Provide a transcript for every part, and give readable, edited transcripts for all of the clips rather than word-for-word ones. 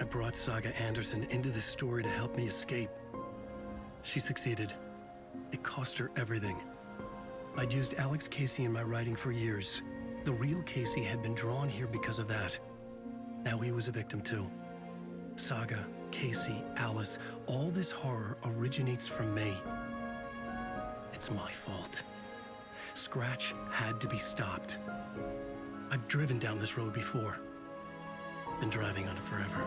brought Saga Anderson into this story to help me escape. She succeeded. It cost her everything. I'd used Alex Casey in my writing for years. The real Casey had been drawn here because of that. Now he was a victim too. Saga, Casey, Alice, all this horror originates from me. It's my fault. Scratch had to be stopped. I've driven down this road before. Been driving on it forever.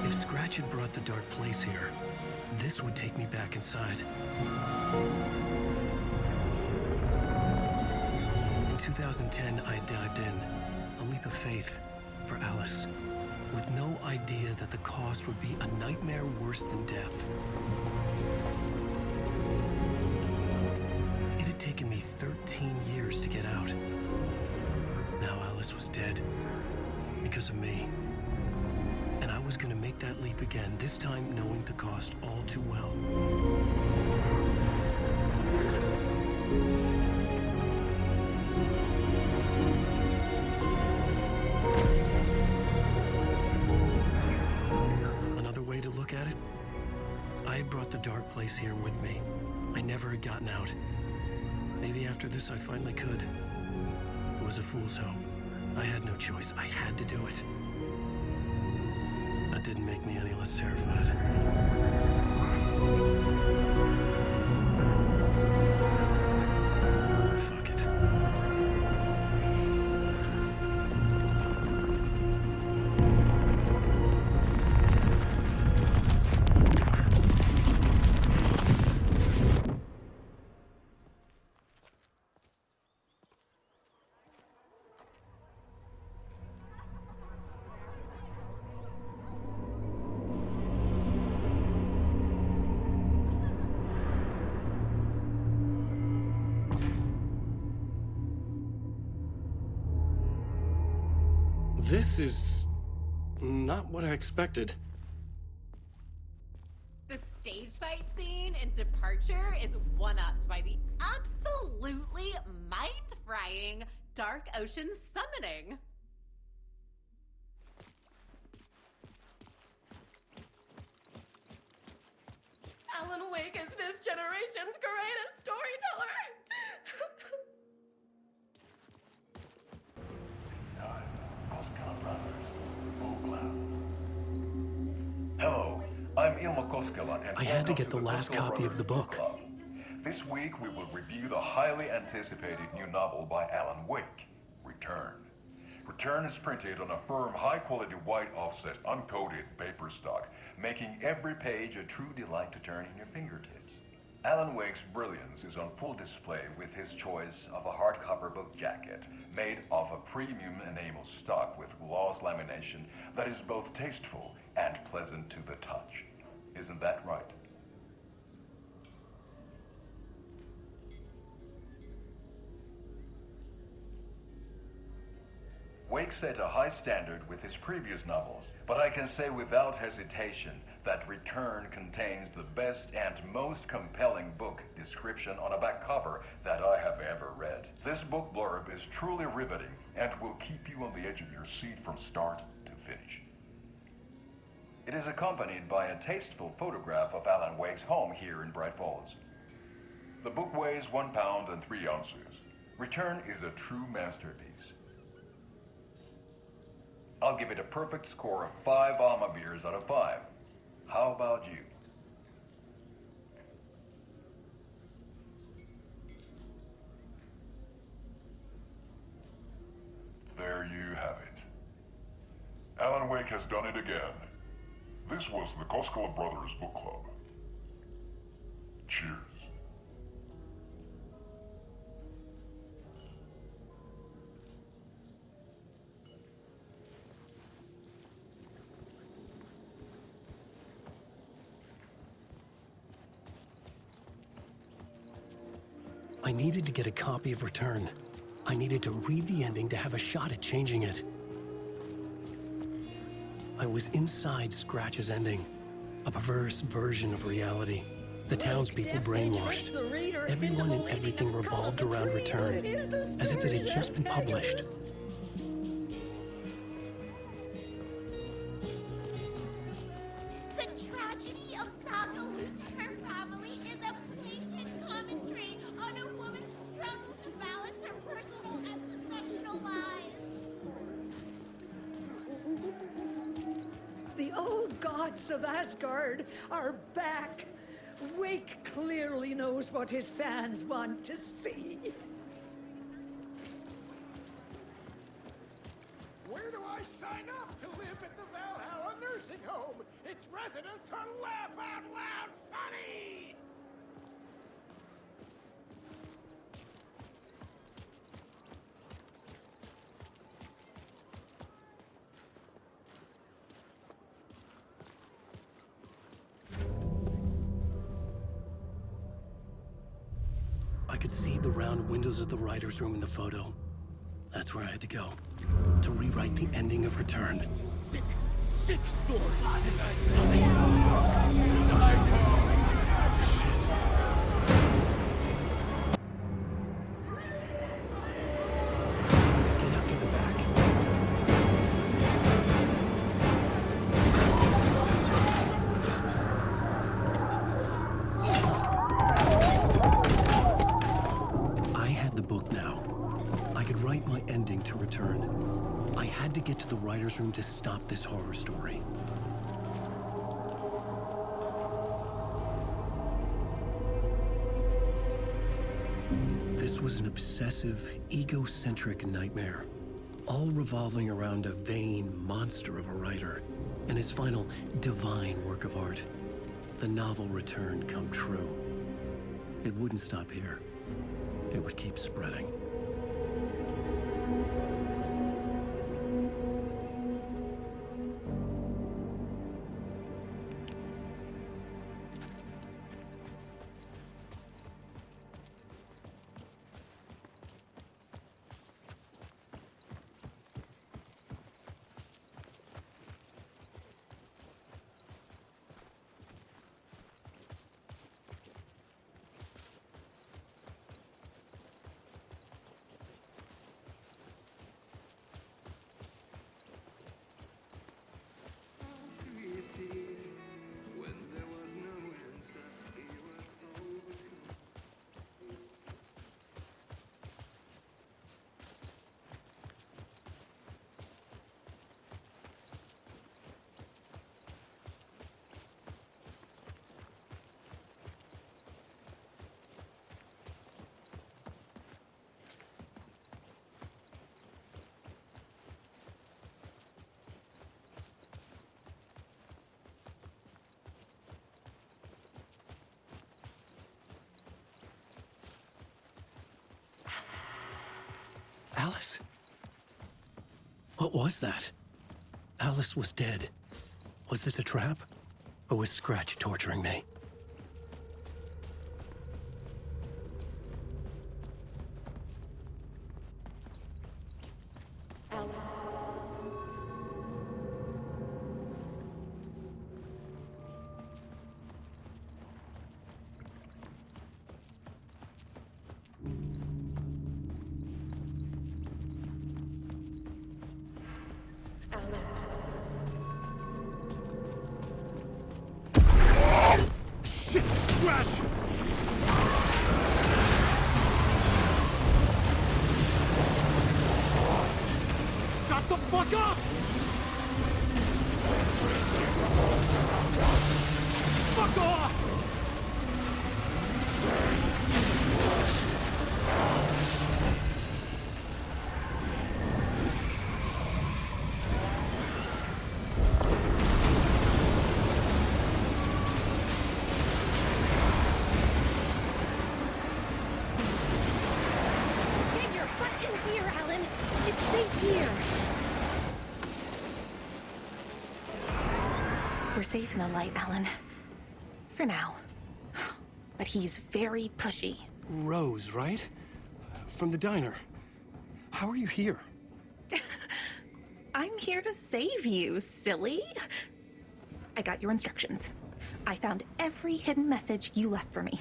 If Scratch had brought the dark place here, this would take me back inside. In 2010, I dived in, a leap of faith for Alice, with no idea that the cost would be a nightmare worse than death. It had taken me 13 years to get out. Now Alice was dead, because of me. And I was gonna make that leap again, this time knowing the cost all too well. Another way to look at it, I had brought the dark place here with me. I never had gotten out. Maybe after this I finally could. It was a fool's hope. I had no choice. I had to do it. That didn't make me any less terrified. Fuck it. This is not what I expected. The stage fight scene in Departure is one-upped by the absolutely mind-frying Dark Ocean summoning. Alan Wake is this generation's greatest storyteller! Hello, I'm Ilmo Koskela, and I had to get the last copy of the book. Club. This week we will review the highly anticipated new novel by Alan Wake, Return. Return is printed on a firm, high-quality white offset, uncoated paper stock, making every page a true delight to turn in your fingertips. Alan Wake's brilliance is on full display with his choice of a hardcover book jacket made of a premium enamel stock with gloss lamination that is both tasteful and pleasant to the touch. Isn't that right? Wake set a high standard with his previous novels, but I can say without hesitation that Return contains the best and most compelling book description on a back cover that I have ever read. This book blurb is truly riveting and will keep you on the edge of your seat from start to finish. It is accompanied by a tasteful photograph of Alan Wake's home here in Bright Falls. The book weighs 1 pound and 3 ounces. Return is a true masterpiece. I'll give it a perfect score of 5 Alma beers out of 5. How about you? There you have it. Alan Wake has done it again. This was the Koskela Brothers Book Club. Cheers. I needed to get a copy of Return. I needed to read the ending to have a shot at changing it. I was inside Scratch's ending, a perverse version of reality. The townspeople brainwashed. Everyone and everything revolved around Return, as if it had just been published. The tragedy of Saga losing her family is a blatant commentary on a woman's struggle to balance her personal and professional lives. The old gods of Asgard are back. Wake clearly knows what his fans want to see. Where do I sign up to live at the Valhalla nursing home? Its residents are laugh out loud funny! I could see the round windows of the writer's room in the photo. That's where I had to go, to rewrite the ending of Return. Sick story! Get out to the back. I had the book now. I could write my ending to Return. I had to get to the writer's room to stop this horror story. This was an obsessive, egocentric nightmare, all revolving around a vain monster of a writer and his final divine work of art, the novel Return come true. It wouldn't stop here. It would keep spreading. Alice? What was that? Alice was dead. Was this a trap? Or was Scratch torturing me? Shit! Scratch! Shut the fuck up! Fuck off! Get your butt in here, Alan. It's safe here. We're safe in the light, Alan. For now. But he's very pushy. Rose, right? From the diner. How are you here? I'm here to save you, silly. I got your instructions. I found every hidden message you left for me.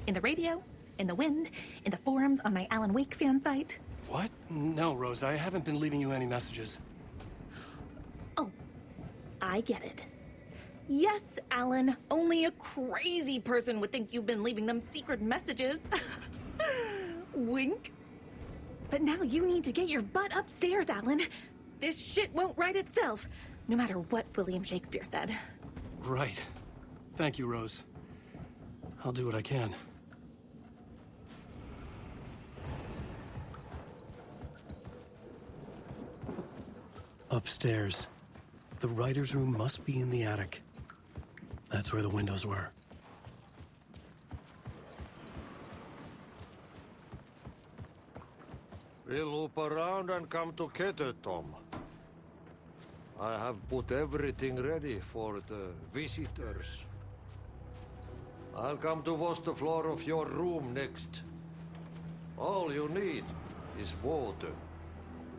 In the radio, in the wind, in the forums on my Alan Wake fan site. What? No, Rose, I haven't been leaving you any messages. Oh, I get it. Yes, Alan, only a crazy person would think you've been leaving them secret messages. Wink. But now you need to get your butt upstairs, Alan. This shit won't right itself, no matter what William Shakespeare said. Right. Thank you, Rose. I'll do what I can. Upstairs. The writer's room must be in the attic. That's where the windows were. We'll loop around and come together, Tom. I have put everything ready for the visitors. I'll come to wash the floor of your room next. All you need is water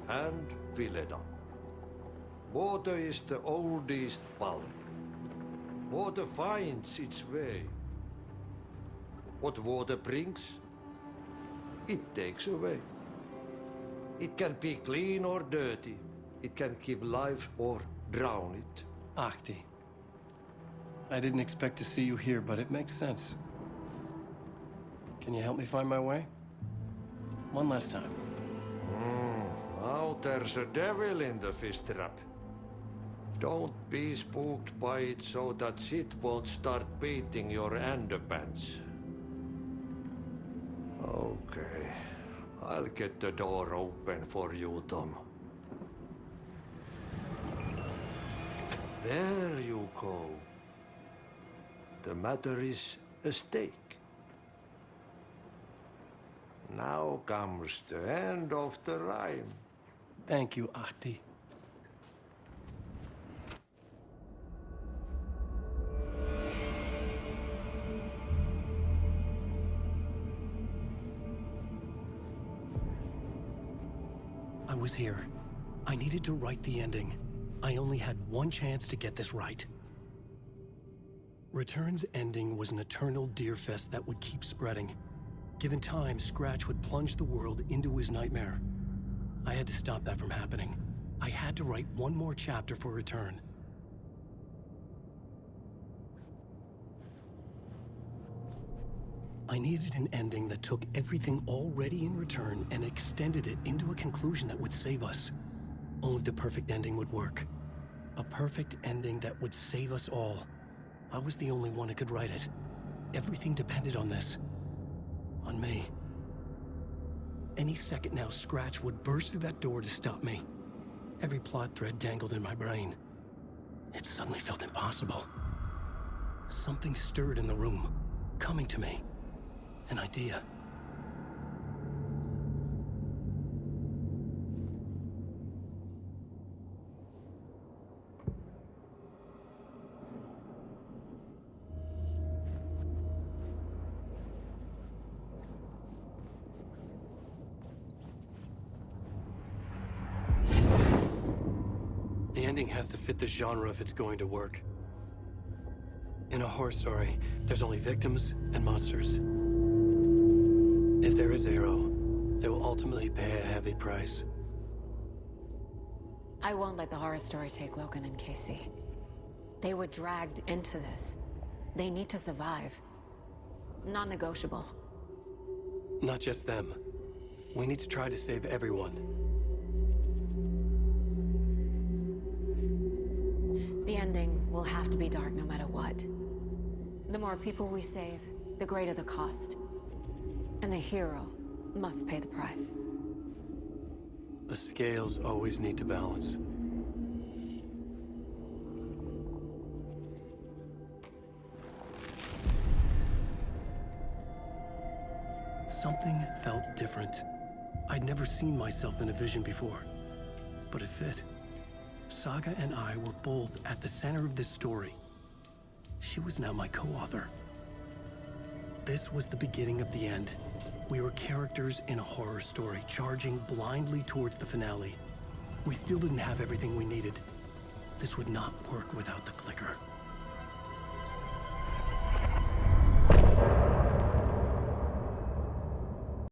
and Vileda. Water is the oldest bulb. Water finds its way. What water brings, it takes away. It can be clean or dirty. It can give life or drown it. Ahti. I didn't expect to see you here, but it makes sense. Can you help me find my way? One last time. Now there's a devil in the fish trap. Don't be spooked by it so that shit won't start beating your underpants. Okay. I'll get the door open for you, Tom. There you go. The matter is a stake. Now comes the end of the rhyme. Thank you, Ahti. I was here. I needed to write the ending. I only had one chance to get this right. Return's ending was an eternal DeerFest that would keep spreading. Given time, Scratch would plunge the world into his nightmare. I had to stop that from happening. I had to write one more chapter for Return. I needed an ending that took everything already in Return and extended it into a conclusion that would save us. Only the perfect ending would work. A perfect ending that would save us all. I was the only one who could write it. Everything depended on this. On me. Any second now, Scratch would burst through that door to stop me. Every plot thread dangled in my brain. It suddenly felt impossible. Something stirred in the room, coming to me. An idea. The ending has to fit the genre if it's going to work. In a horror story, there's only victims and monsters. If there is Arrow, they will ultimately pay a heavy price. I won't let the horror story take Logan and Casey. They were dragged into this. They need to survive. Non-negotiable. Not just them. We need to try to save everyone. The ending will have to be dark no matter what. The more people we save, the greater the cost. And the hero must pay the price. The scales always need to balance. Something felt different. I'd never seen myself in a vision before, but it fit. Saga and I were both at the center of this story. She was now my co-author. This was the beginning of the end. We were characters in a horror story, charging blindly towards the finale. We still didn't have everything we needed. This would not work without the clicker.